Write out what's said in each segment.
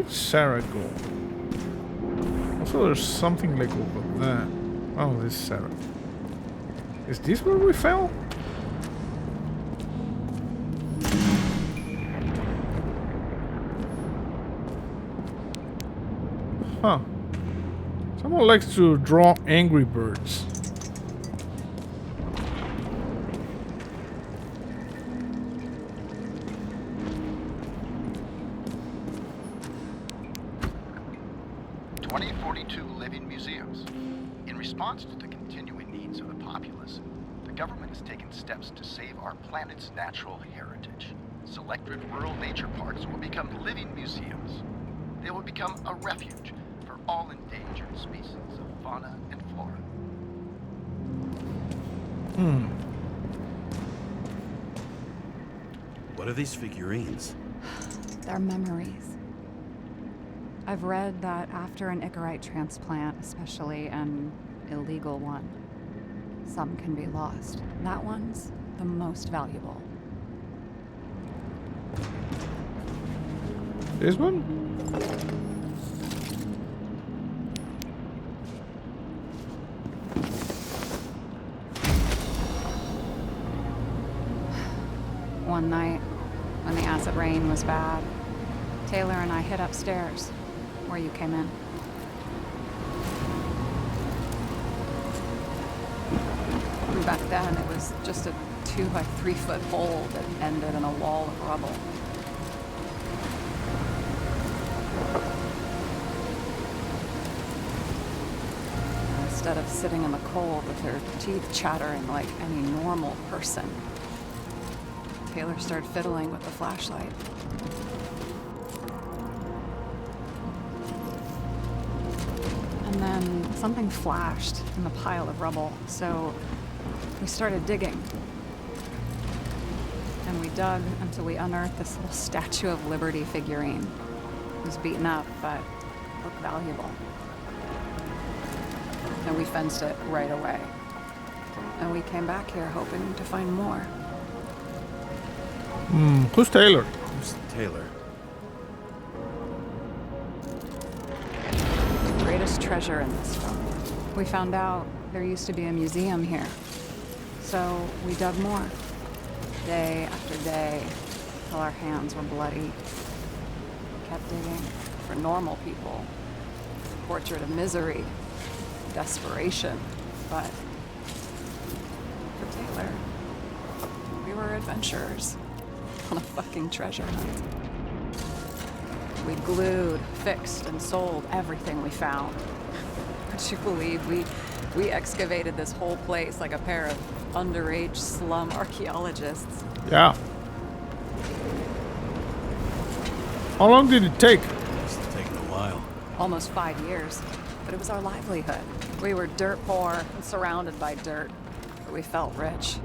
did Sarah go? Also, there's something like over there. Oh, this is Sarah. Is this where we fell? Huh. Someone likes to draw Angry Birds. Living museums. In response to the continuing needs of the populace, the government has taken steps to save our planet's natural heritage. Selected rural nature parks will become living museums. They will become a refuge for all endangered species of fauna and flora. What are these figurines? They're memories. I've read that after an Icarite transplant, especially an illegal one, some can be lost. That one's the most valuable. This one? One night, when the acid rain was bad, Taylor and I hid upstairs, where you came in. And back then, it was just a 2 by 3 foot hole that ended in a wall of rubble. Instead of sitting in the cold with her teeth chattering like any normal person, Taylor started fiddling with the flashlight. And then something flashed in the pile of rubble, so we started digging. And we dug until we unearthed this little Statue of Liberty figurine. It was beaten up, but looked valuable. And we fenced it right away. And we came back here hoping to find more. Who's Taylor? Who's Taylor? The greatest treasure in this film. We found out there used to be a museum here. So we dug more. Day after day, till our hands were bloody. We kept digging for normal people. A portrait of misery, desperation, but for Taylor, we were adventurers on a fucking treasure hunt. We glued, fixed, and sold everything we found. Would you believe we excavated this whole place like a pair of underage slum archaeologists? Yeah. How long did it take? Must have taken a while. Almost 5 years, but it was our livelihood. We were dirt poor and surrounded by dirt, but we felt rich.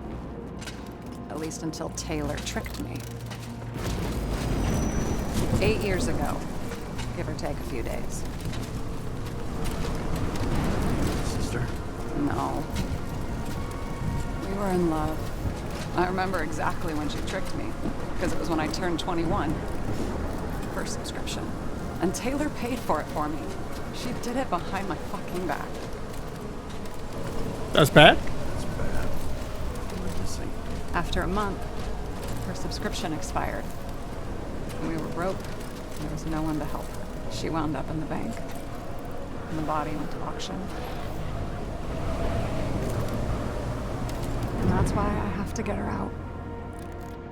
At least until Taylor tricked me. 8 years ago, give or take a few days. Sister? No. We were in love. I remember exactly when she tricked me, because it was when I turned 21. First subscription. And Taylor paid for it for me. She did it behind my fucking back. That's bad? That's bad. We were missing. After a month, her subscription expired. And we were broke. There was no one to help her. She wound up in the bank. And the body went to auction. And that's why I have to get her out.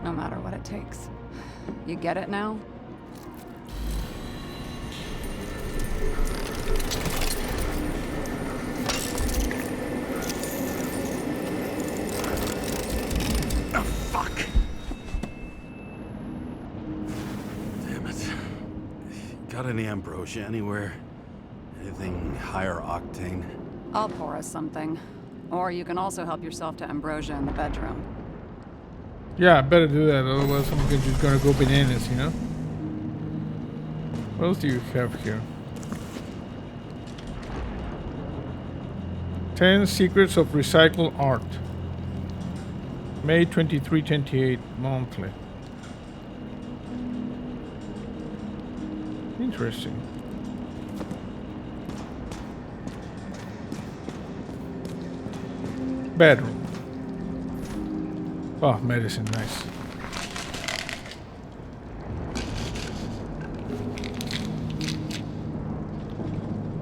No matter what it takes. You get it now? Oh, fuck. Damn it. Got any ambrosia anywhere? Anything higher octane? I'll pour us something. Or you can also help yourself to ambrosia in the bedroom. Yeah, I better do that, otherwise I'm just gonna go bananas, you know? What else do you have here? 10 Secrets of Recycled Art. May 23, 28, monthly. Interesting. Bedroom. Oh, medicine, nice.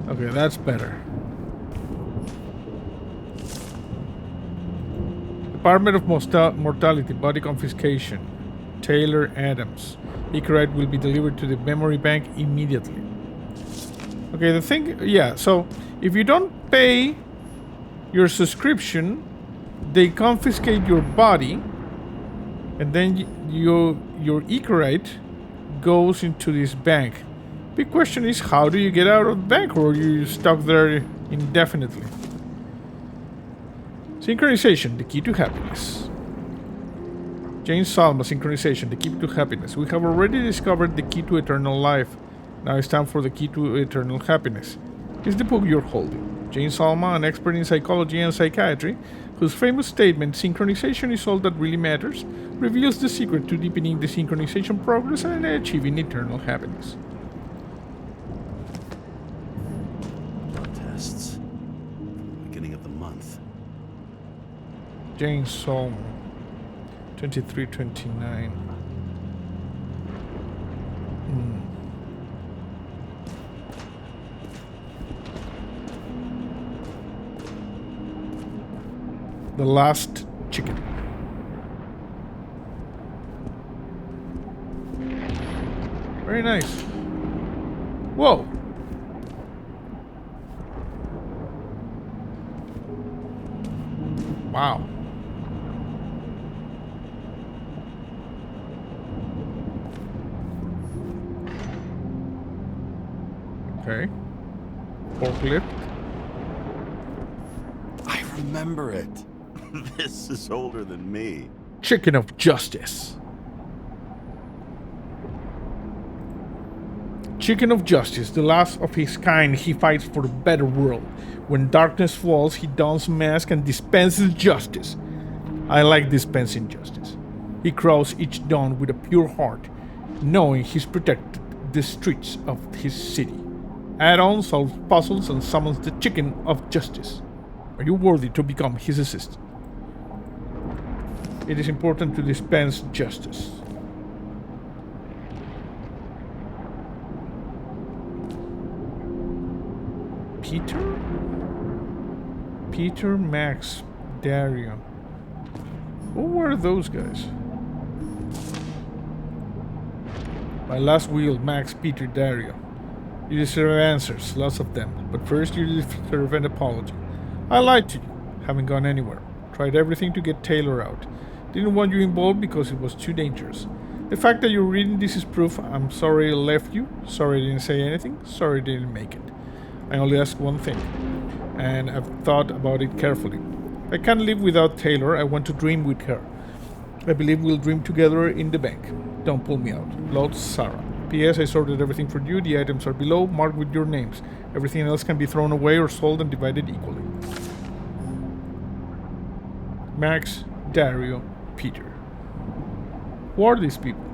Okay, that's better. Department of Mortality, body confiscation. Taylor Adams. Icarite will be delivered to the memory bank immediately. Okay, the thing, yeah, so if you don't pay your subscription, they confiscate your body, and then your Icarite goes into this bank. Big question is, how do you get out of the bank, or are you stuck there indefinitely? Synchronization, the key to happiness. James Salma, synchronization, the key to happiness. We have already discovered the key to eternal life. Now it's time for the key to eternal happiness. It's the book you're holding. James Salma, an expert in psychology and psychiatry, whose famous statement, synchronization is all that really matters, reveals the secret to deepening the synchronization progress and achieving eternal happiness. Tests. Beginning of the month. James Salma, 2329. The last chicken. Very nice. Whoa. Wow. Okay. Forklift. I remember it. This is older than me. Chicken of Justice. Chicken of Justice, the last of his kind, he fights for a better world. When darkness falls, he dons a mask and dispenses justice. I like dispensing justice. He crawls each dawn with a pure heart, knowing he's protected the streets of his city. Add-on solves puzzles and summons the Chicken of Justice. Are you worthy to become his assistant? It is important to dispense justice. Peter, Max, Dario. Who were those guys? My last wheel, Max, Peter, Dario. You deserve answers, lots of them. But first you deserve an apology. I lied to you. Haven't gone anywhere. Tried everything to get Taylor out. Didn't want you involved because it was too dangerous. The fact that you're reading this is proof. I'm sorry I left you. Sorry I didn't say anything. Sorry I didn't make it. I only ask one thing, and I've thought about it carefully. I can't live without Taylor. I want to dream with her. I believe we'll dream together in the bank. Don't pull me out. Lord Sarah. P.S. I sorted everything for you. The items are below, marked with your names. Everything else can be thrown away or sold and divided equally. Max, Dario, Peter. Who are these people?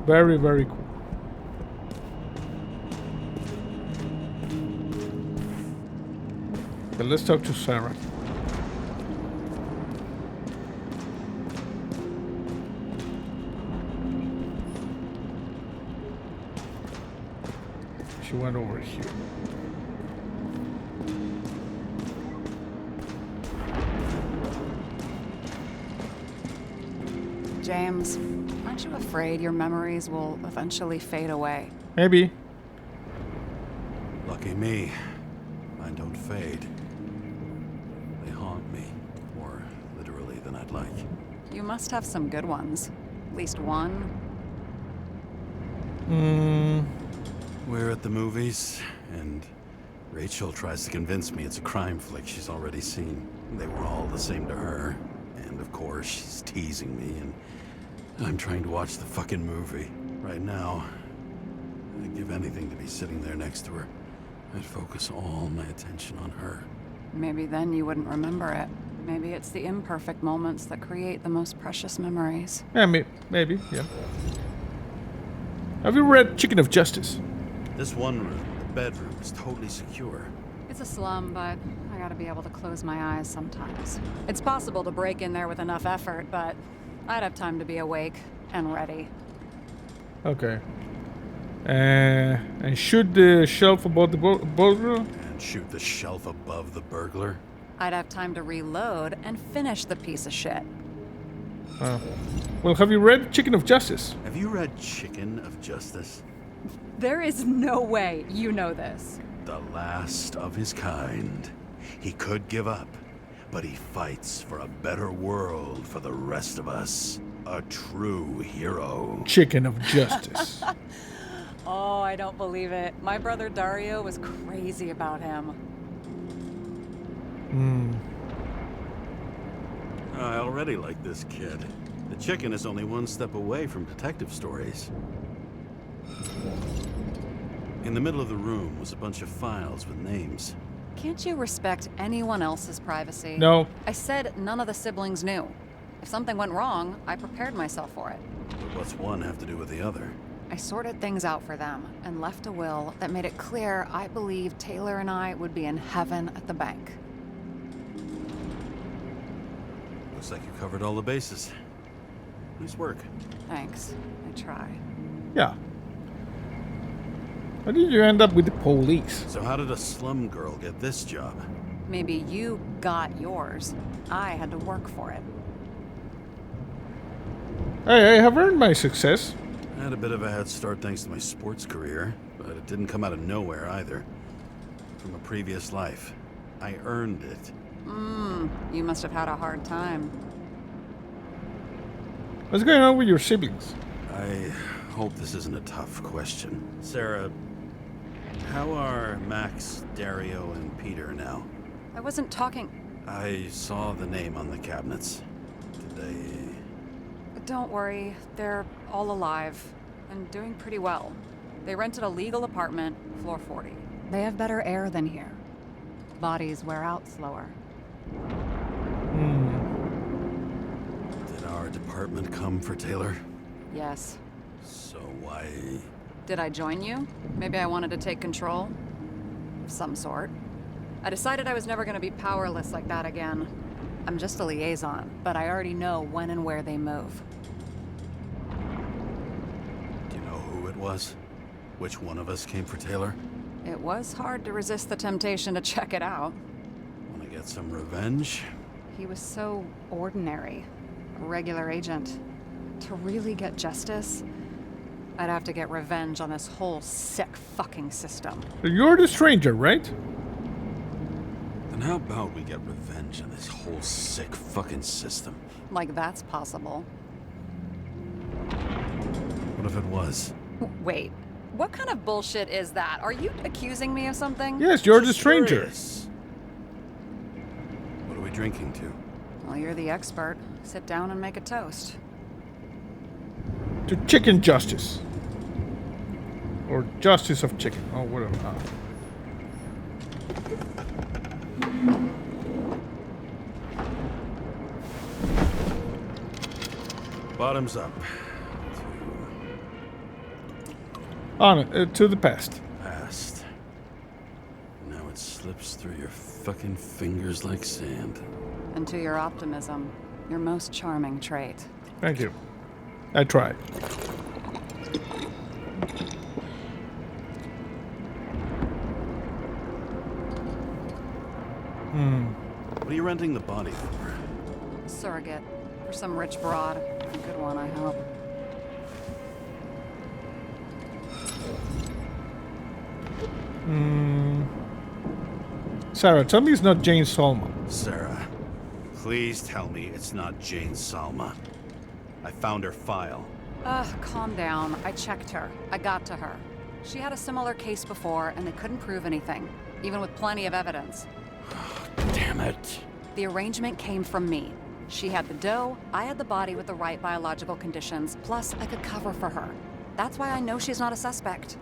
Very, very cool. Okay, let's talk to Sarah. She went over here. James, aren't you afraid your memories will eventually fade away? Maybe. Lucky me. Mine don't fade. They haunt me, more literally than I'd like. You must have some good ones. At least one. We're at the movies, and Rachel tries to convince me it's a crime flick she's already seen. They were all the same to her. And of course, she's teasing me, and I'm trying to watch the fucking movie. Right now, I'd give anything to be sitting there next to her. I'd focus all my attention on her. Maybe then you wouldn't remember it. Maybe it's the imperfect moments that create the most precious memories. Yeah, maybe, yeah. Have you read Chicken of Justice? This one room, the bedroom, is totally secure. It's a slum, but I gotta be able to close my eyes sometimes. It's possible to break in there with enough effort, but I'd have time to be awake and ready. Okay. And shoot the shelf above the burglar? And shoot the shelf above the burglar? I'd have time to reload and finish the piece of shit. Well, have you read Chicken of Justice? Have you read Chicken of Justice? There is no way you know this. The last of his kind. He could give up, but he fights for a better world for the rest of us. A true hero. Chicken of Justice. Oh, I don't believe it. My brother Dario was crazy about him. I already like this kid. The chicken is only one step away from detective stories. In the middle of the room was a bunch of files with names. Can't you respect anyone else's privacy? No. I said none of the siblings knew. If something went wrong, I prepared myself for it. But what's one have to do with the other? I sorted things out for them and left a will that made it clear I believed Taylor and I would be in heaven at the bank. Looks like you covered all the bases. Nice work. Thanks. I try. Yeah. How did you end up with the police? So how did a slum girl get this job? Maybe you got yours. I had to work for it. Hey, I have earned my success. I had a bit of a head start thanks to my sports career, but it didn't come out of nowhere either. From a previous life. I earned it. You must have had a hard time. What's going on with your siblings? I hope this isn't a tough question. Sarah, how are Max, Dario, and Peter now? I wasn't talking... I saw the name on the cabinets. Did they... Don't worry, they're all alive and doing pretty well. They rented a legal apartment, floor 40. They have better air than here. Bodies wear out slower. Did our department come for Taylor? Yes. So why... Did I join you? Maybe I wanted to take control? Of some sort. I decided I was never going to be powerless like that again. I'm just a liaison, but I already know when and where they move. Do you know who it was? Which one of us came for Taylor? It was hard to resist the temptation to check it out. Want to get some revenge? He was so ordinary. A regular agent. To really get justice, I'd have to get revenge on this whole sick fucking system. You're the stranger, right? Then how about we get revenge on this whole sick fucking system? Like that's possible. What if it was? Wait, what kind of bullshit is that? Are you accusing me of something? Yes, you're the Just stranger. curious. What are we drinking to? Well, you're the expert. Sit down and make a toast. To chicken justice. Or justice of chicken. Oh, whatever. Bottoms up. To the past. Past. Now it slips through your fucking fingers like sand. And to your optimism, your most charming trait. Thank you. I tried. What are you renting the body for? Surrogate. For some rich broad. A good one, I hope. Sarah, tell me it's not Jane Salma. Sarah, please tell me it's not Jane Salma. I found her file. Calm down. I checked her. I got to her. She had a similar case before, and they couldn't prove anything, even with plenty of evidence. Damn it. The arrangement came from me. She had the dough, I had the body with the right biological conditions, plus I could cover for her. That's why I know she's not a suspect.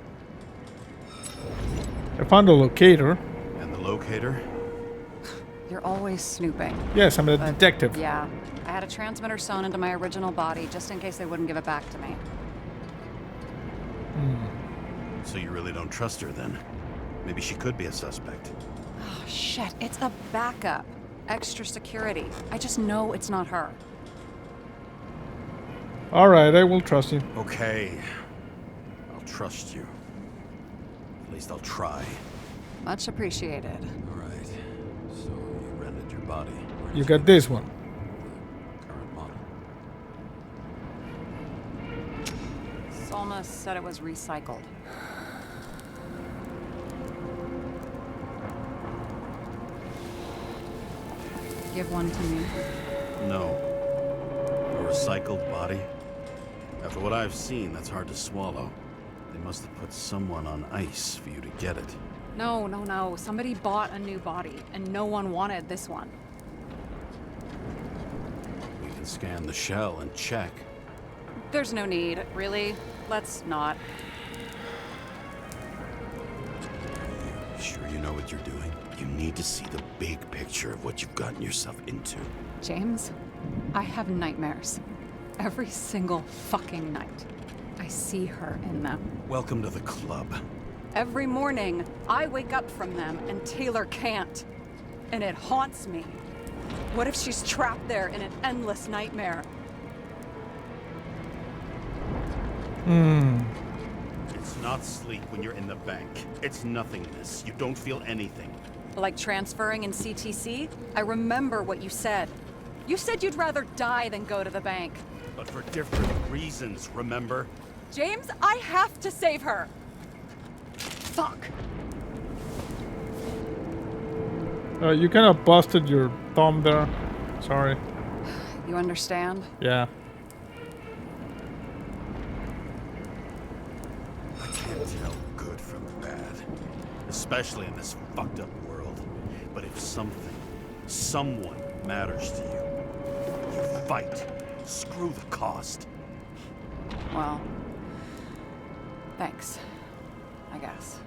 I found a locator. And the locator? You're always snooping. Yes, I'm a But, detective. Yeah. I had a transmitter sewn into my original body just in case they wouldn't give it back to me. So you really don't trust her then? Maybe she could be a suspect. Oh, shit. It's a backup. Extra security. I just know it's not her. Alright, I will trust you. Okay. I'll trust you. At least I'll try. Much appreciated. Alright. So you rented your body. Where did You got this one. the current model? Solma said it was recycled. Give one to me. No. A recycled body? After what I've seen, that's hard to swallow. They must have put someone on ice for you to get it. No, no, no. Somebody bought a new body, and no one wanted this one. We can scan the shell and check. There's no need, really. Let's not. You sure you know what you're doing? You need to see the big picture of what you've gotten yourself into. James, I have nightmares. Every single fucking night. I see her in them. Welcome to the club. Every morning, I wake up from them and Taylor can't. And it haunts me. What if she's trapped there in an endless nightmare? It's not sleep when you're in the bank. It's nothingness. You don't feel anything. Like transferring in CTC? I remember what you said. You said you'd rather die than go to the bank. But for different reasons, remember? James, I have to save her. Fuck. You kind of busted your thumb there. Sorry. You understand? Yeah. I can't tell good from bad. Especially in this fucked up world. But if someone matters to you, you fight. Screw the cost. Well, thanks. I guess.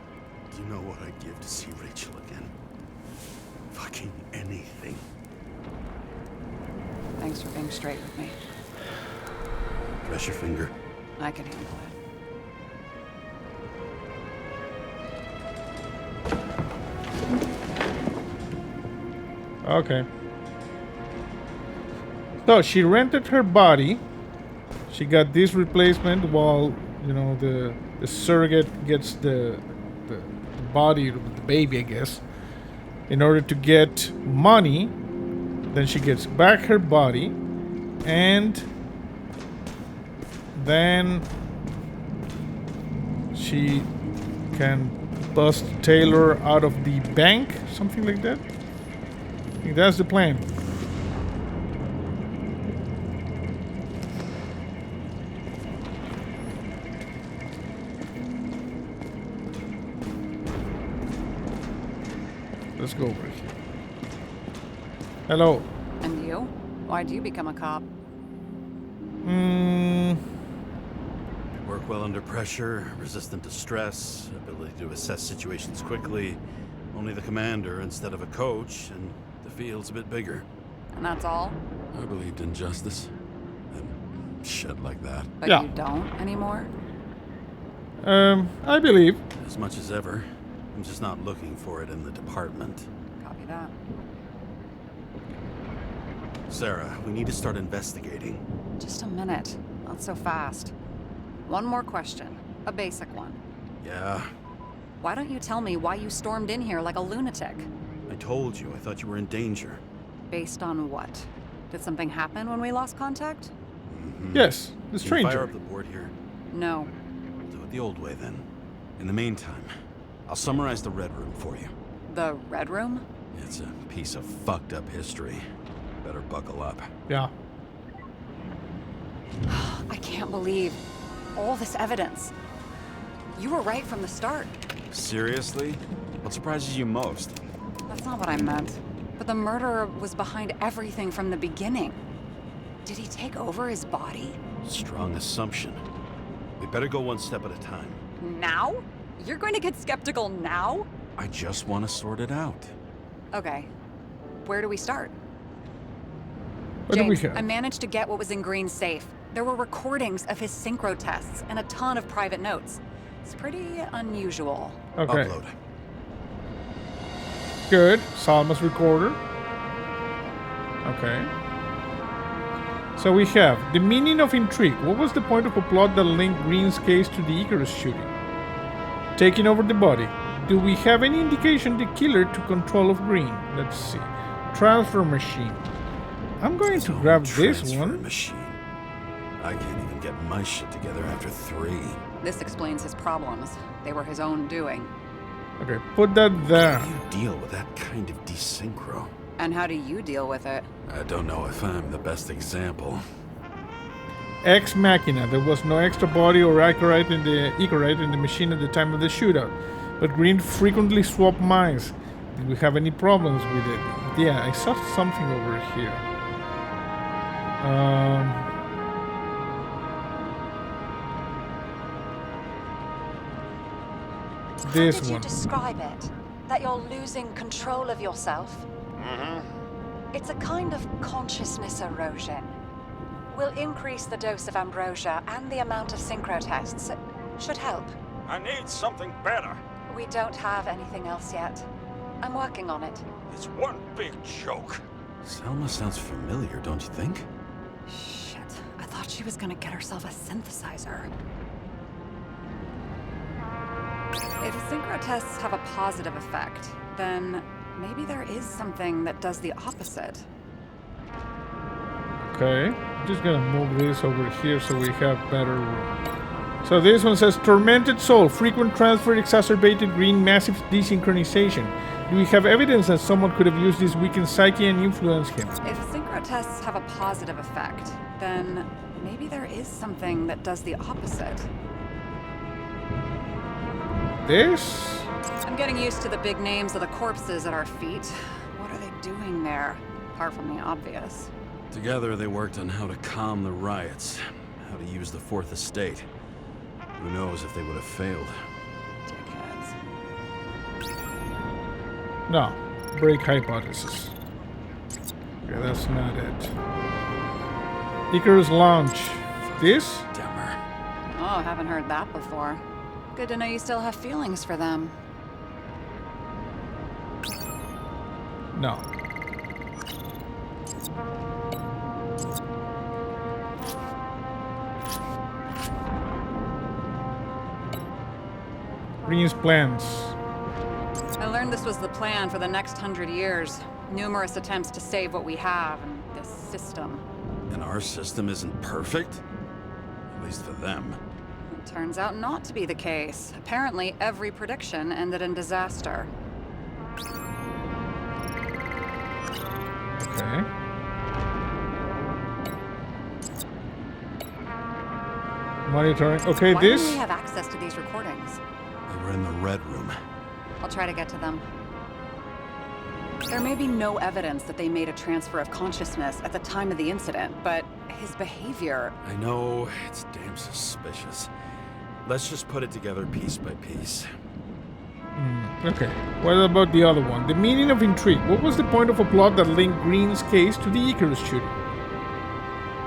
Do you know what I'd give to see Rachel again? Fucking anything. Thanks for being straight with me. Press your finger. I can handle it. Okay. So she rented her body. She got this replacement while, you know, the surrogate gets the body of the baby, I guess, in order to get money. Then she gets back her body, and then she can bust Taylor out of the bank, something like that. I think that's the plan. Let's go over here. Hello. And you? Why'd you become a cop? Work well under pressure, resistant to stress, ability to assess situations quickly. Only the commander instead of a coach, and the field's a bit bigger. And that's all? I believed in justice. And shit like that. But Yeah. you don't anymore? I believe. As much as ever. I'm just not looking for it in the department. Copy that. Sarah, we need to start investigating. Just a minute. Not so fast. One more question. A basic one. Yeah, Why don't you tell me why you stormed in here like a lunatic? I told you. I thought you were in danger. Based on what? Did something happen when we lost contact? Yes, the Can you stranger. fire up the board here? No. We'll do it the old way then. In the meantime, I'll summarize the Red Room for you. The Red Room? It's a piece of fucked up history. Better buckle up. Yeah. I can't believe all this evidence. You were right from the start. Seriously? What surprises you most? That's not what I meant. But the murderer was behind everything from the beginning. Did he take over his body? Strong assumption. We better go one step at a time. Now? You're going to get skeptical now? I just want to sort it out. Okay. Where do we start? What do we James, have? I managed to get what was in Green's safe. There were recordings of his synchro tests and a ton of private notes. It's pretty unusual. Okay. Upload. Good. Salma's recorder. Okay. So we have the meaning of intrigue. What was the point of a plot that linked Green's case to the Icarus shooting? Taking over the body. Do we have any indication the killer took control of Green? Let's see. Transfer machine. I'm going to grab this Transfer one. machine. I can't even get my shit together after 3. This explains his problems. They were his own doing. Okay, put that there. How do you deal with that kind of desynchro? And how do you deal with it? I don't know if I'm the best example. Ex Machina. There was no extra body or Icarite in the machine at the time of the shootout. But Green frequently swapped minds. Did we have any problems with it? Yeah, I saw something over here. This How did you one. describe it? That you're losing control of yourself? It's a kind of consciousness erosion. We'll increase the dose of ambrosia and the amount of synchro tests. It should help. I need something better. We don't have anything else yet. I'm working on it. It's one big joke. Selma sounds familiar, don't you think? Shit, I thought she was gonna get herself a synthesizer. If synchro tests have a positive effect, then maybe there is something that does the opposite. Okay, I'm just gonna move this over here so we have better room. So this one says tormented soul, frequent transfer, exacerbated Green, massive desynchronization. Do we have evidence that someone could have used this weakened psyche and influenced him? If synchro tests have a positive effect, then maybe there is something that does the opposite. This? I'm getting used to the big names of the corpses at our feet. What are they doing there? Apart from the obvious. Together they worked on how to calm the riots, how to use the Fourth Estate. Who knows if they would have failed. Dickheads. No. Break hypothesis. Okay, that's not it. Icarus launch. This? Dumber. Oh, haven't heard that before. Good to know you still have feelings for them. No. Green's plans. I learned this was the plan for the next 100 years. Numerous attempts to save what we have in this system. And our system isn't perfect? At least for them. It turns out not to be the case. Apparently, every prediction ended in disaster. Okay. Monitoring. Okay, Why this. don't we have access to these recordings? They were in the Red Room. I'll try to get to them. There may be no evidence that they made a transfer of consciousness at the time of the incident, but his behavior... I know, it's damn suspicious. Let's just put it together piece by piece. Okay. What about the other one? The meaning of intrigue. What was the point of a plot that linked Green's case to the Icarus shooting?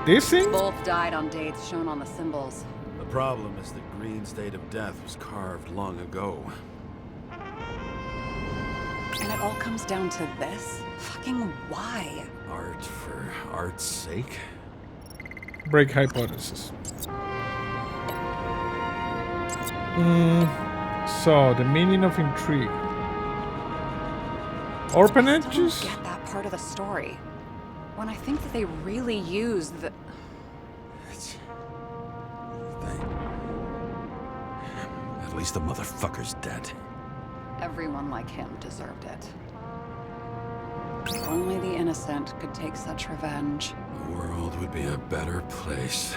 This thing? Both died on dates shown on the symbols. The problem is that Green's date of death was carved long ago. And it all comes down to this? Fucking why? Art for art's sake? Break hypothesis. So, the meaning of intrigue. I Orphanages? still don't get that part of the story. When I think that they really used the... It's... At least the motherfucker's dead. Everyone like him deserved it. If only the innocent could take such revenge. The world would be a better place.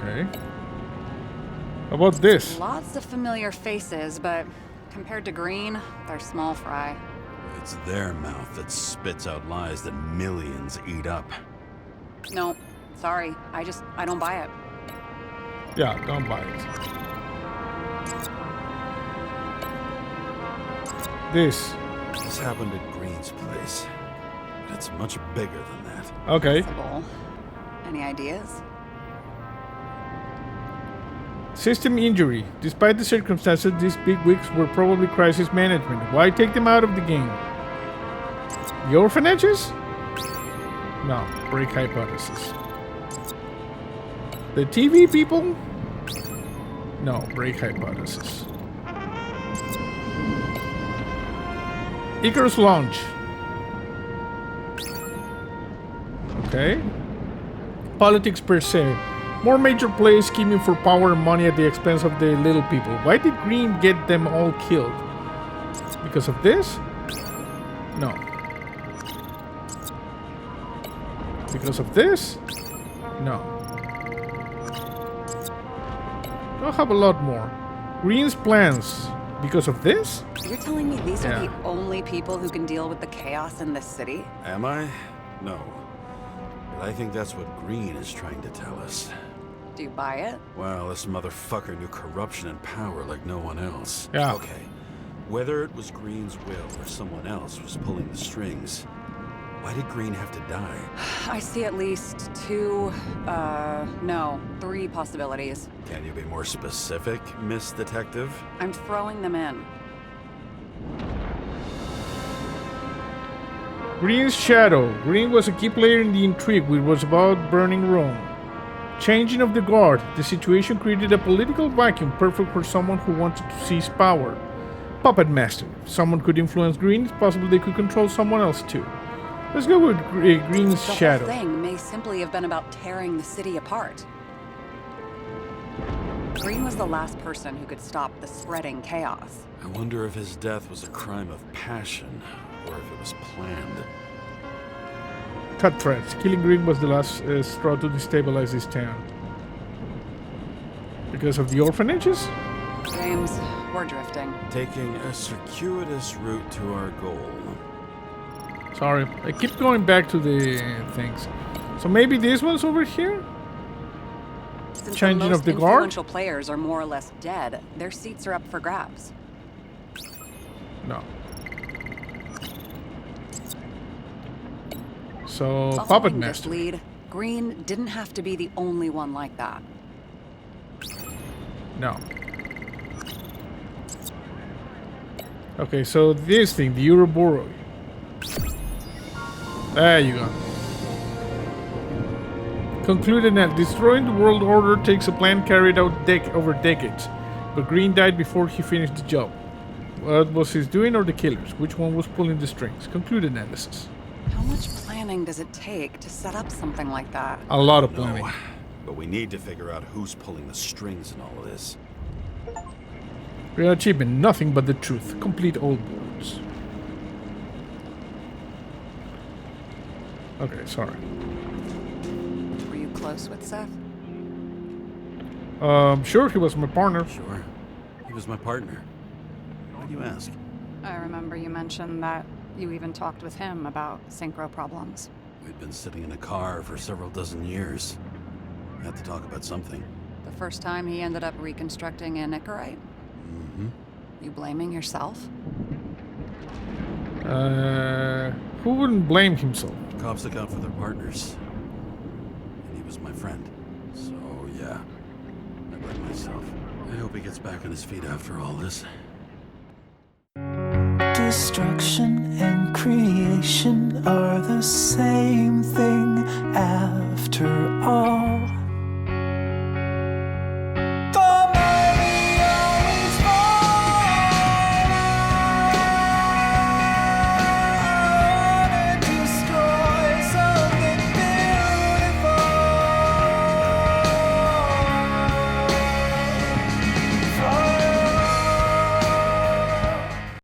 Okay. How about this? Lots of familiar faces, but compared to Green, they're small fry. It's their mouth that spits out lies that millions eat up. No, sorry. I don't buy it. Yeah, don't buy it. This. This happened at Green's place. But it's much bigger than that. Okay. Possible. Any ideas? System injury. Despite the circumstances, these bigwigs were probably crisis management. Why take them out of the game? The orphanages? No. Break hypothesis. The TV people? No. Break hypothesis. Icarus launch. Okay. Politics per se. More major players scheming for power and money at the expense of the little people. Why did Green get them all killed? Because of this? No. Because of this? No. I'll have a lot more. Green's plans. Because of this? You're telling me these Yeah. are the only people who can deal with the chaos in this city? Am I? No. But I think that's what Green is trying to tell us. Do you buy it? Well, this motherfucker knew corruption and power like no one else. Yeah. Okay. Whether it was Green's will or someone else was pulling the strings, why did Green have to die? I see at least three possibilities. Can you be more specific, Miss Detective? I'm throwing them in. Green's shadow. Green was a key player in the intrigue, which was about burning Rome. Changing of the guard. The situation created a political vacuum perfect for someone who wanted to seize power. Puppet master. If someone could influence Green, it's possible they could control someone else too. Let's go with Green's The shadow. whole thing may simply have been about tearing the city apart. Green was the last person who could stop the spreading chaos. I wonder if his death was a crime of passion, or if it was planned. Cut threads. Killing Green was the last straw to destabilize this town. Because of the orphanages? James, we're drifting. Taking a circuitous route to our goal. Sorry, I keep going back to the things. So maybe this one's over here? Since Changing the most of the guard? influential players are more or less dead, their seats are up for grabs. No. So, Puppet Following this Master. lead, Green didn't have to be the only one like that. No. Okay, so this thing, the Ouroboros. There you go. Concluded that destroying the world order takes a plan carried out over decades, but Green died before he finished the job. What was his doing or the killers? Which one was pulling the strings? Concluded analysis. How much planning does it take to set up something like that? A lot of planning. No, but we need to figure out who's pulling the strings in all of this. Real achievement, nothing but the truth. Complete old boards. Okay, sorry. Were you close with Seth? Sure, he was my partner. Sure. He was my partner. Why do you ask? I remember you mentioned that you even talked with him about synchro problems. We'd been sitting in a car for several dozen years. Had to talk about something. The first time he ended up reconstructing a Nicorite? Mm-hmm. You blaming yourself? Who wouldn't blame himself? Cops look out for their partners. And he was my friend. So, yeah. I blame myself. I hope he gets back on his feet after all this. Destruction and creation are the same thing after all.